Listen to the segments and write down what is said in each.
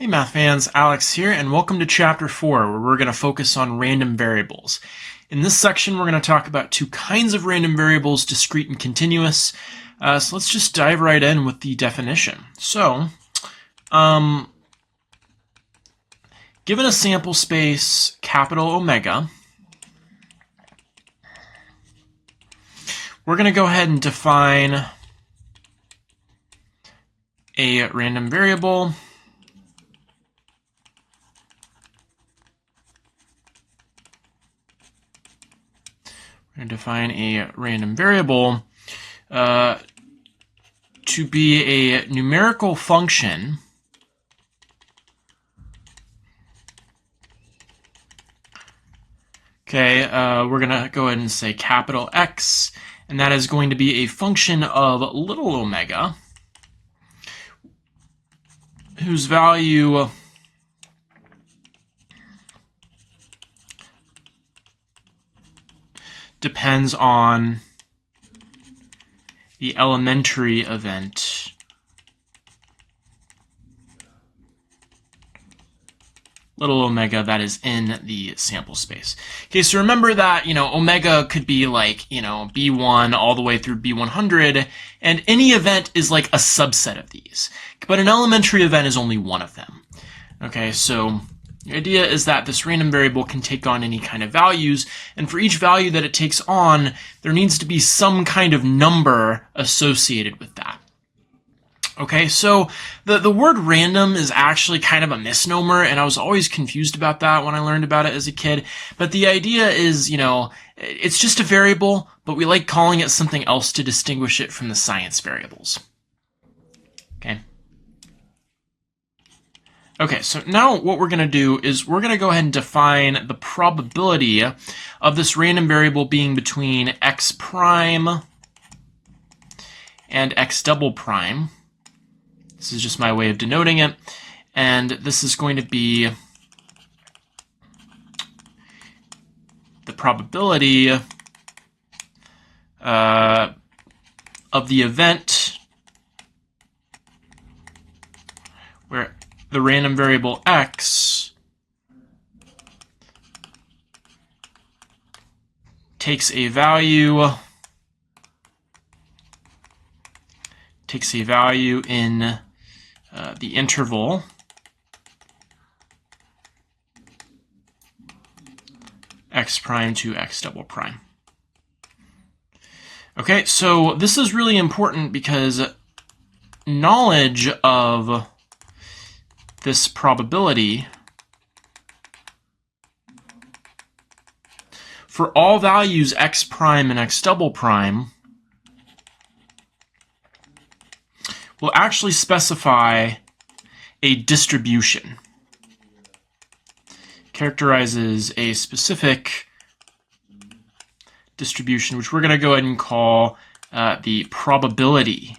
Hey math fans, Alex here, and welcome to Chapter 4, where we're going to focus on random variables. In this section, we're going to talk about two kinds of random variables, discrete and continuous. So let's just dive right in with the definition. So, given a sample space capital omega, we're going to go ahead and define a random variable. We're going to define a random variable to be a numerical function we're going to go ahead and say capital X, and that is going to be a function of little omega, whose value depends on the elementary event little omega that is in the sample space. Okay, so remember that, omega could be like, B1 all the way through B100, and any event is like a subset of these. But an elementary event is only one of them. Okay, so the idea is that this random variable can take on any kind of values, and for each value that it takes on, there needs to be some kind of number associated with that. Okay, so the word random is actually kind of a misnomer, and I was always confused about that when I learned about it as a kid. But the idea is, it's just a variable, but we like calling it something else to distinguish it from the science variables. Okay. Okay, so now what we're going to do is we're going to go ahead and define the probability of this random variable being between x prime and x double prime. This is just my way of denoting it, and this is going to be the probability of the event where the random variable x takes a value in the interval x prime to x double prime. Okay, so this is really important because knowledge of this probability for all values x prime and x double prime will actually specify a distribution. Characterizes a specific distribution, which we're going to go ahead and call the probability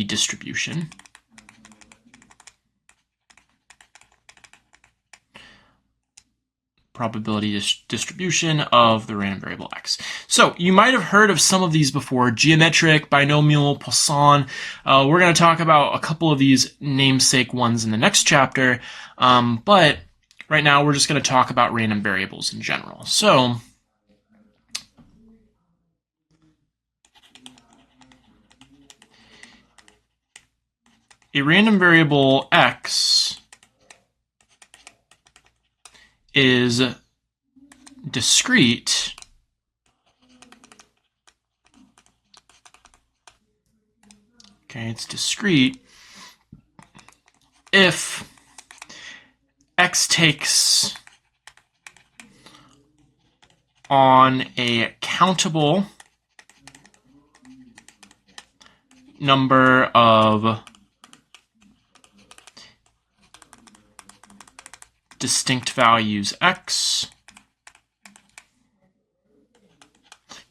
distribution. Probability distribution of the random variable x. So you might have heard of some of these before: geometric, binomial, Poisson. We're going to talk about a couple of these namesake ones in the next chapter, but right now we're just going to talk about random variables in general. So a random variable x is discrete it's discrete if x takes on a countable number of distinct values x.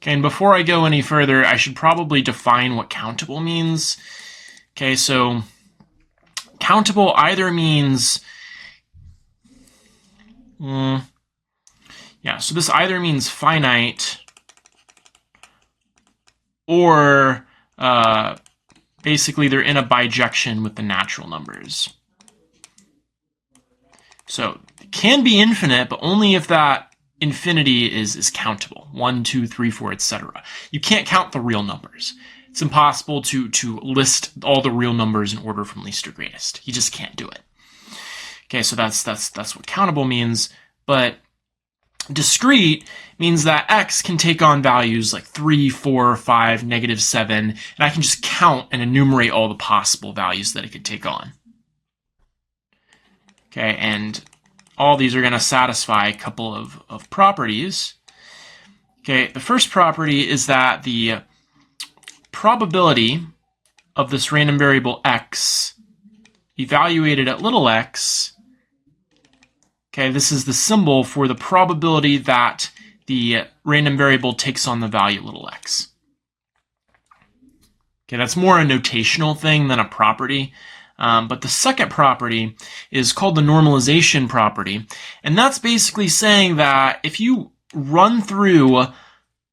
Okay, and before I go any further, I should probably define what countable means. Okay, so countable either means so this either means finite or Basically, they're in a bijection with the natural numbers. So it can be infinite, but only if that infinity is countable. 1, 2, 3, 4, etc. You can't count the real numbers. It's impossible to list all the real numbers in order from least to greatest. You just can't do it. Okay, so that's what countable means. But discrete means that x can take on values like 3, 4, 5, -7, and I can just count and enumerate all the possible values that it could take on. Okay, and all these are going to satisfy a couple of properties. Okay, the first property is that the probability of this random variable x evaluated at little x, okay, this is the symbol for the probability that the random variable takes on the value little x. Okay, that's more a notational thing than a property. But the second property is called the normalization property. And that's basically saying that if you run through,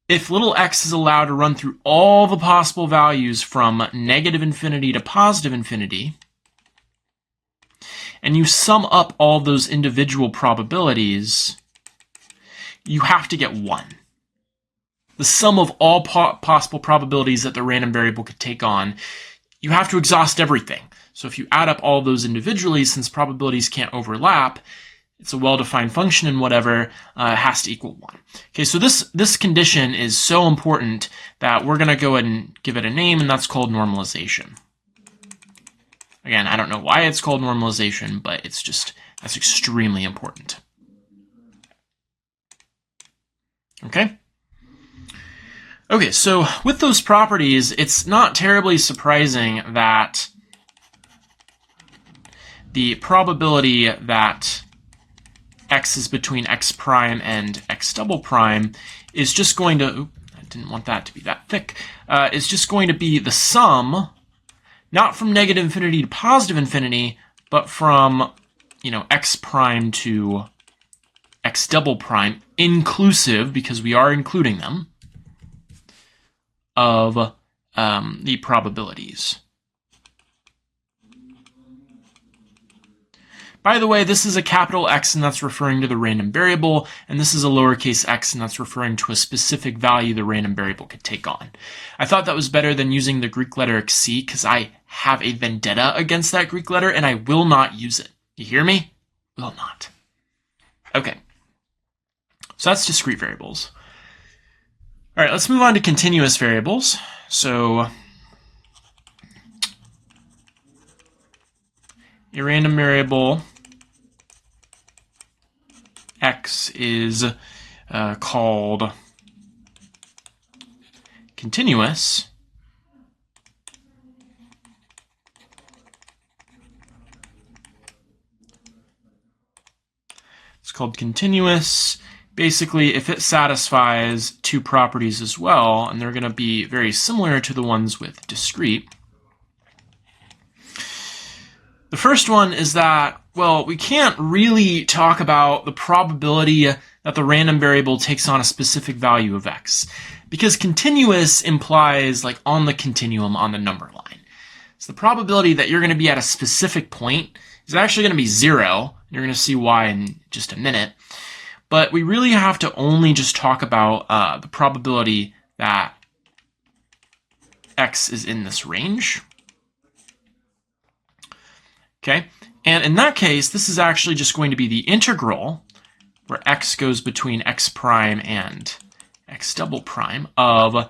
if little x is allowed to run through all the possible values from -infinity to positive infinity, and you sum up all those individual probabilities, you have to get 1. The sum of all possible probabilities that the random variable could take on, you have to exhaust everything. So if you add up all those individually, since probabilities can't overlap, it's a well-defined function and whatever, it has to equal 1. Okay, so this condition is so important that we're going to go ahead and give it a name, and that's called normalization. Again, I don't know why it's called normalization, but it's just, that's extremely important. Okay? Okay, so with those properties, it's not terribly surprising that the probability that x is between x prime and x double prime is just going to, I didn't want that to be that thick, is just going to be the sum, not from -infinity to positive infinity, but from, x prime to x double prime, inclusive, because we are including them, of the probabilities. By the way, this is a capital X, and that's referring to the random variable, and this is a lowercase x, and that's referring to a specific value the random variable could take on. I thought that was better than using the Greek letter xi, because I have a vendetta against that Greek letter, and I will not use it. You hear me? Will not. Okay. So that's discrete variables. All right, let's move on to continuous variables. So a random variable x is called continuous basically if it satisfies two properties as well, and they're going to be very similar to the ones with discrete. The first one is that, well, we can't really talk about the probability that the random variable takes on a specific value of x, because continuous implies like on the continuum on the number line. So the probability that you're going to be at a specific point is actually going to be 0. You're going to see why in just a minute. But we really have to only just talk about the probability that x is in this range. Okay, and in that case, this is actually just going to be the integral, where x goes between x prime and x double prime, of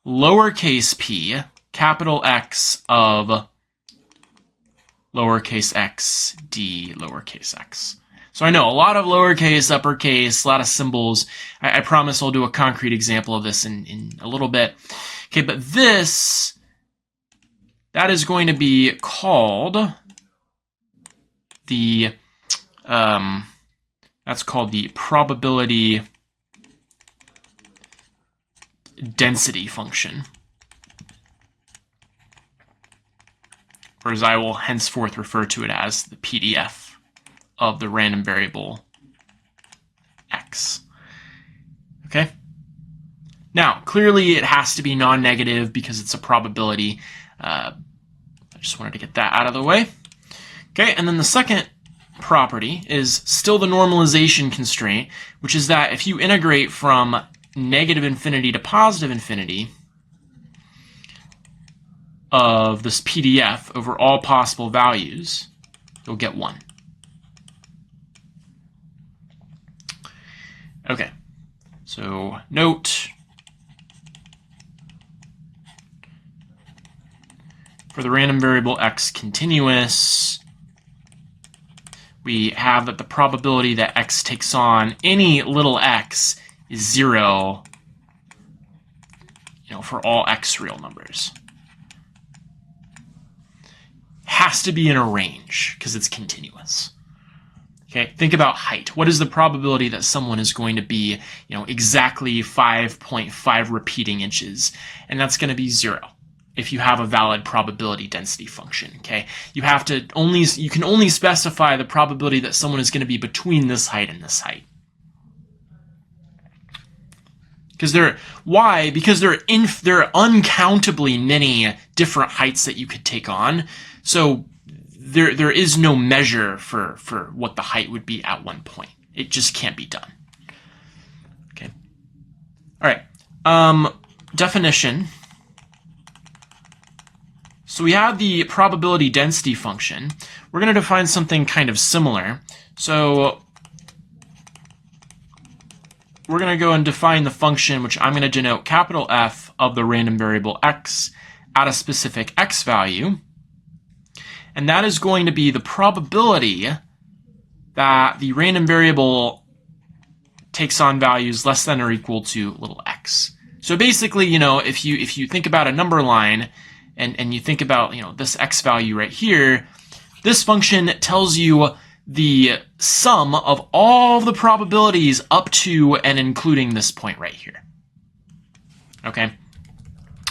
lowercase p, capital X of lowercase x d lowercase x. So I know a lot of lowercase, uppercase, a lot of symbols. I promise I'll do a concrete example of this in a little bit. Okay, but that is going to be called that's called the probability density function, or as I will henceforth refer to it as the PDF of the random variable x. Okay? Now, clearly it has to be non-negative because it's a probability, just wanted to get that out of the way. Okay, and then the second property is still the normalization constraint, which is that if you integrate from negative infinity to positive infinity of this PDF over all possible values, you'll get 1. Okay, so note, for the random variable x continuous, we have that the probability that x takes on any little x is 0, for all x real numbers. Has to be in a range because it's continuous. Okay, think about height. What is the probability that someone is going to be, exactly 5.5 repeating inches? And that's going to be 0 if you have a valid probability density function. Okay, you can only specify the probability that someone is going to be between this height and this height. Because there are uncountably many different heights that you could take on. So there is no measure for what the height would be at one point. It just can't be done. Okay. All right. Definition. So we have the probability density function. We're going to define something kind of similar. So we're going to go and define the function, which I'm going to denote capital F of the random variable x at a specific x value. And that is going to be the probability that the random variable takes on values less than or equal to little x. So basically, if you think about a number line and you think about, this x value right here, this function tells you the sum of all the probabilities up to and including this point right here. Okay?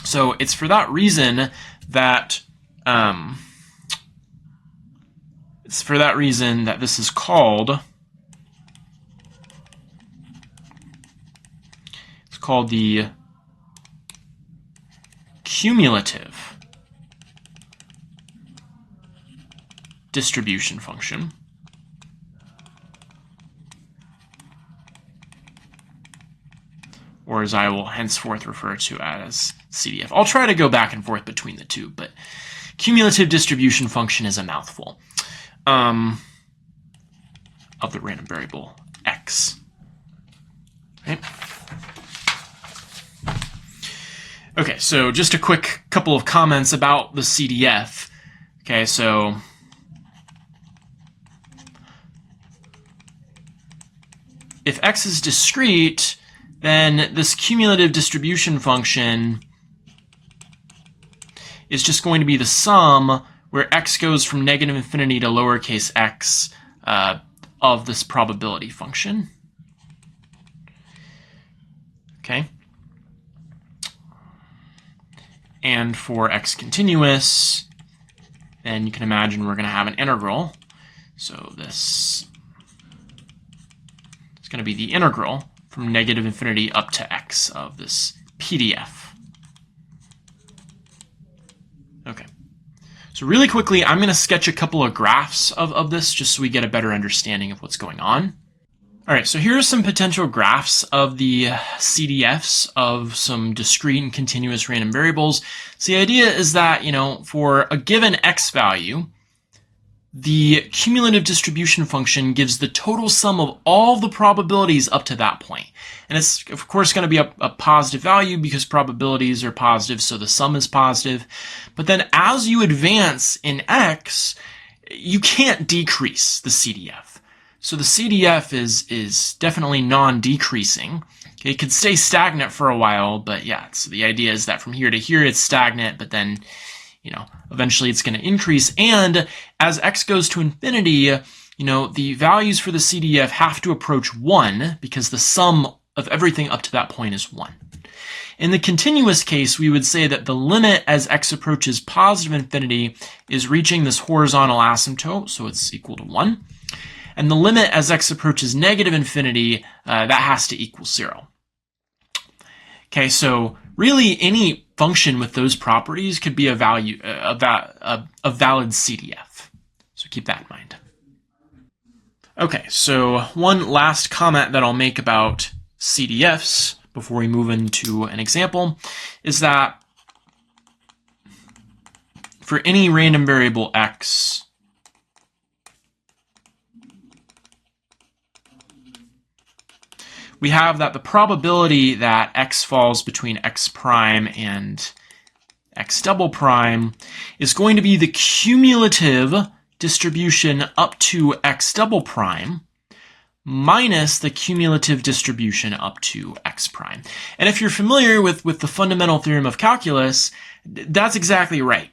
So it's for that reason that this is called the cumulative distribution function. Or as I will henceforth refer to as CDF. I'll try to go back and forth between the two, but cumulative distribution function is a mouthful. Of the random variable x. Okay. Okay, so just a quick couple of comments about the CDF. Okay, so if x is discrete, then this cumulative distribution function is just going to be the sum where x goes from negative infinity to lowercase x of this probability function. Okay. And for x continuous, then you can imagine we're going to have an integral. So this is going to be the integral from negative infinity up to x of this PDF. Okay. So really quickly, I'm going to sketch a couple of graphs of this just so we get a better understanding of what's going on. All right, so here are some potential graphs of the CDFs of some discrete and continuous random variables. So the idea is that, for a given x value, the cumulative distribution function gives the total sum of all the probabilities up to that point. And it's, of course, going to be a positive value because probabilities are positive, so the sum is positive. But then as you advance in x, you can't decrease the CDF. So the CDF is definitely non-decreasing. Okay, it could stay stagnant for a while, but yeah, so the idea is that from here to here it's stagnant, but then, eventually it's going to increase. And as x goes to infinity, the values for the CDF have to approach 1 because the sum of everything up to that point is 1. In the continuous case, we would say that the limit as x approaches positive infinity is reaching this horizontal asymptote, so it's equal to 1. And the limit as x approaches negative infinity, that has to equal 0. Okay, so really any function with those properties could be a value, a valid CDF. So keep that in mind. Okay, so one last comment that I'll make about CDFs before we move into an example is that for any random variable x, we have that the probability that x falls between x prime and x double prime is going to be the cumulative distribution up to x double prime minus the cumulative distribution up to x prime. And if you're familiar with the fundamental theorem of calculus, that's exactly right.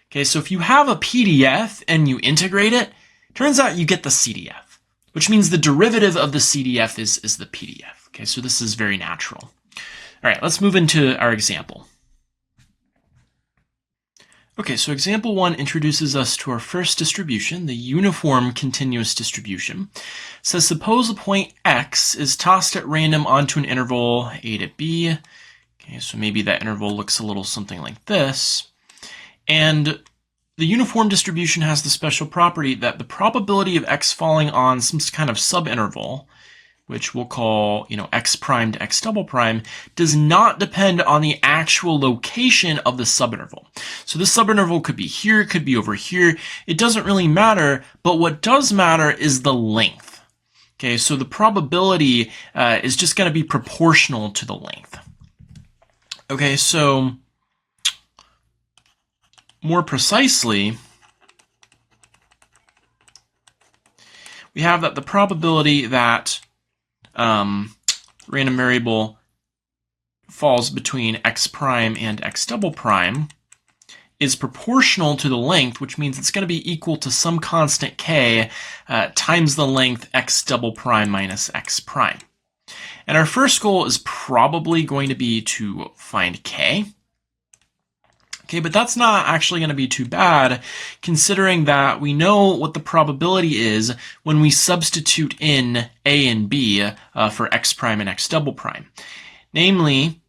Okay, so if you have a PDF and you integrate it, turns out you get the CDF, which means the derivative of the CDF is the PDF. Okay, so this is very natural. All right, let's move into our example. Okay, so example 1 introduces us to our first distribution, the uniform continuous distribution. It says suppose a point x is tossed at random onto an interval a to b. Okay, so maybe that interval looks a little something like this. And the uniform distribution has the special property that the probability of x falling on some kind of subinterval, which we'll call, x prime to x double prime, does not depend on the actual location of the subinterval. So this subinterval could be here, could be over here. It doesn't really matter, but what does matter is the length. Okay, so the probability is just going to be proportional to the length. Okay, so more precisely, we have that the probability that random variable falls between x prime and x double prime is proportional to the length, which means it's going to be equal to some constant k times the length x double prime minus x prime. And our first goal is probably going to be to find k. Okay, but that's not actually going to be too bad, considering that we know what the probability is when we substitute in a and b for x prime and x double prime. Namely,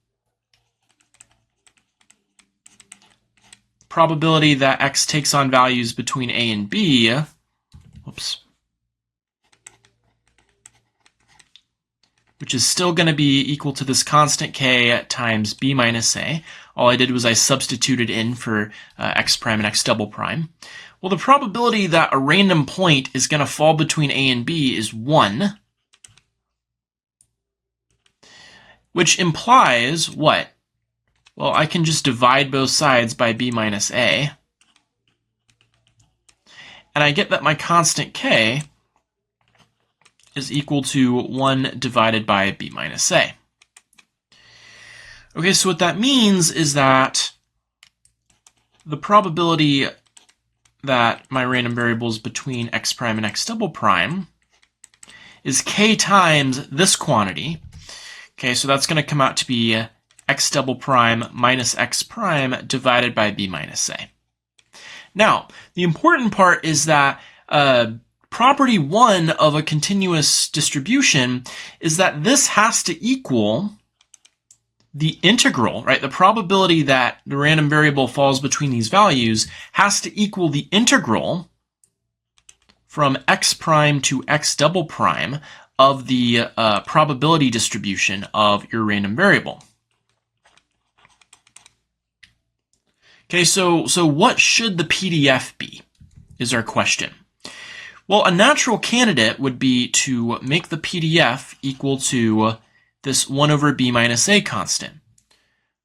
probability that x takes on values between a and b, which is still going to be equal to this constant k times b minus a. All I did was I substituted in for x prime and x double prime. Well, the probability that a random point is going to fall between a and b is 1, which implies what? Well, I can just divide both sides by b minus a, and I get that my constant k is equal to 1 divided by b minus a. Okay, so what that means is that the probability that my random variable is between x prime and x double prime is k times this quantity. Okay, so that's going to come out to be x double prime minus x prime divided by b minus a. Now, the important part is that property 1 of a continuous distribution is that this has to equal the integral, right? The probability that the random variable falls between these values has to equal the integral from x prime to x double prime of the probability distribution of your random variable. Okay, so what should the PDF be, is our question. Well, a natural candidate would be to make the PDF equal to this 1 over b minus a constant,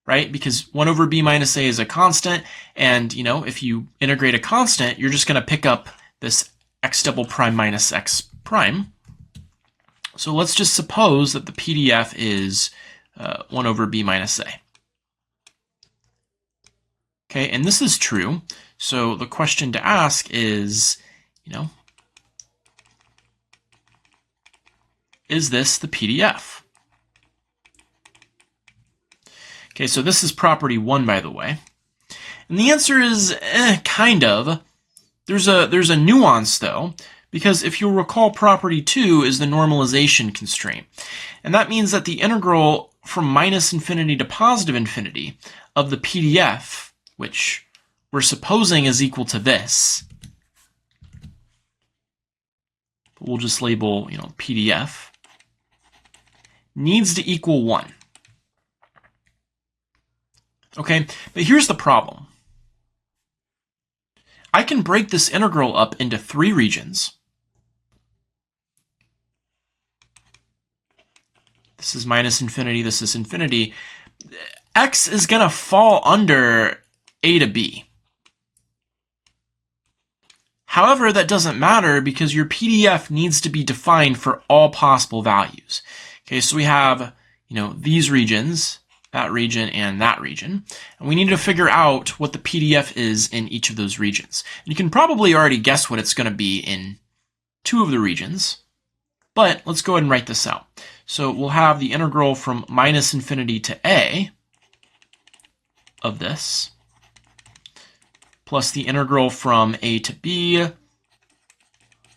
right? Because 1 over b minus a is a constant, and if you integrate a constant, you're just going to pick up this x double prime minus x prime. So let's just suppose that the PDF is 1 over b minus a. Okay, and this is true. So the question to ask is, is this the PDF? Okay, so this is property 1, by the way. And the answer is kind of. There's a nuance, though, because if you'll recall, property 2 is the normalization constraint. And that means that the integral from minus infinity to positive infinity of the PDF, which we're supposing is equal to this, but we'll just label, PDF, needs to equal 1. Okay, but here's the problem. I can break this integral up into 3 regions. This is minus infinity, this is infinity. X is going to fall under a to b. However, that doesn't matter because your PDF needs to be defined for all possible values. Okay, so we have, these regions, that region, and that region. And we need to figure out what the PDF is in each of those regions. And you can probably already guess what it's going to be in 2 of the regions. But let's go ahead and write this out. So we'll have the integral from minus infinity to a of this, plus the integral from a to b,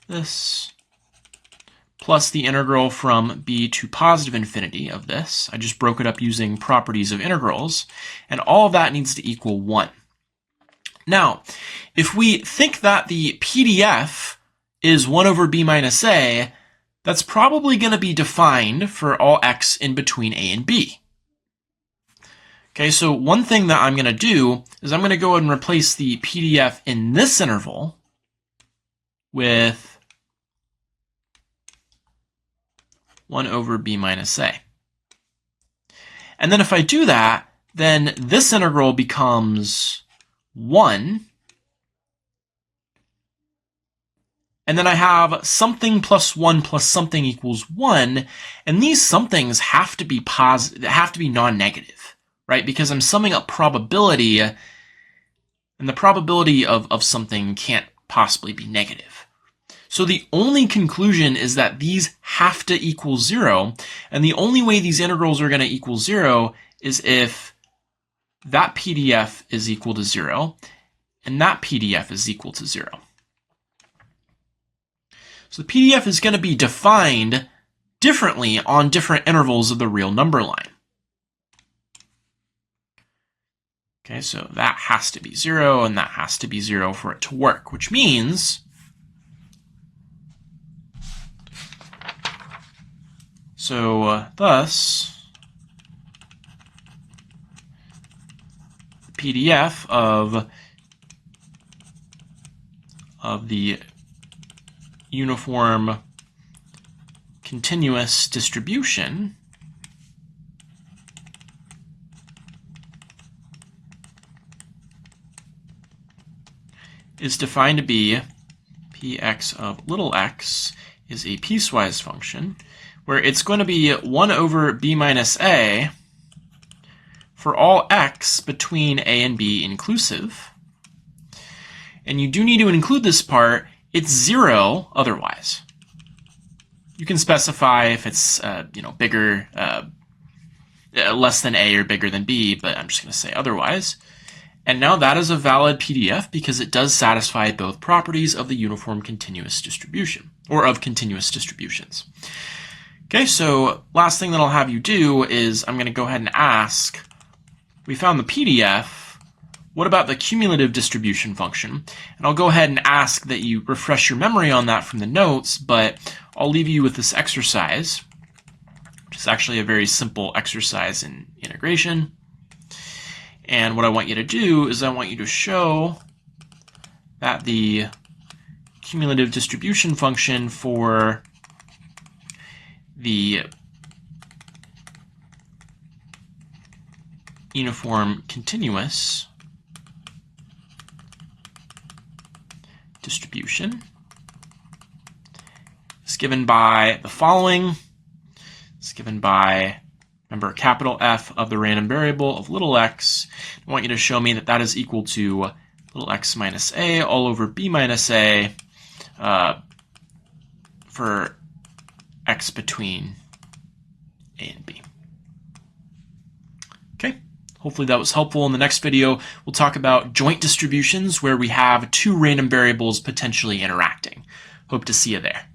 this, plus the integral from b to positive infinity of this. I just broke it up using properties of integrals, and all of that needs to equal 1. Now, if we think that the PDF is 1 over b minus a, that's probably going to be defined for all x in between a and b. Okay, so one thing that I'm going to do is I'm going to go ahead and replace the PDF in this interval with 1 over b minus a. And then if I do that, then this integral becomes 1. And then I have something plus 1 plus something equals 1. And these somethings have to be positive, have to be non-negative, right? Because I'm summing up probability, and the probability of something can't possibly be negative. So the only conclusion is that these have to equal 0. And the only way these integrals are going to equal 0 is if that PDF is equal to 0 and that PDF is equal to 0. So the PDF is going to be defined differently on different intervals of the real number line. Okay, so that has to be 0 and that has to be 0 for it to work, which means thus the PDF of the uniform continuous distribution is defined to be px of little x is a piecewise function where it's going to be 1 over b minus a for all x between a and b inclusive. And you do need to include this part. It's 0 otherwise. You can specify if it's bigger, less than a or bigger than b, but I'm just going to say otherwise. And now that is a valid PDF because it does satisfy both properties of the uniform continuous distribution, or of continuous distributions. Okay, so last thing that I'll have you do is I'm going to go ahead and ask, we found the PDF, what about the cumulative distribution function? And I'll go ahead and ask that you refresh your memory on that from the notes, but I'll leave you with this exercise, which is actually a very simple exercise in integration. And what I want you to do is I want you to show that the cumulative distribution function for the uniform continuous distribution is given by the following. It's given by, remember, capital F of the random variable of little x. I want you to show me that that is equal to little x minus a all over b minus a for x between a and b. Okay, hopefully that was helpful. In the next video, we'll talk about joint distributions where we have 2 random variables potentially interacting. Hope to see you there.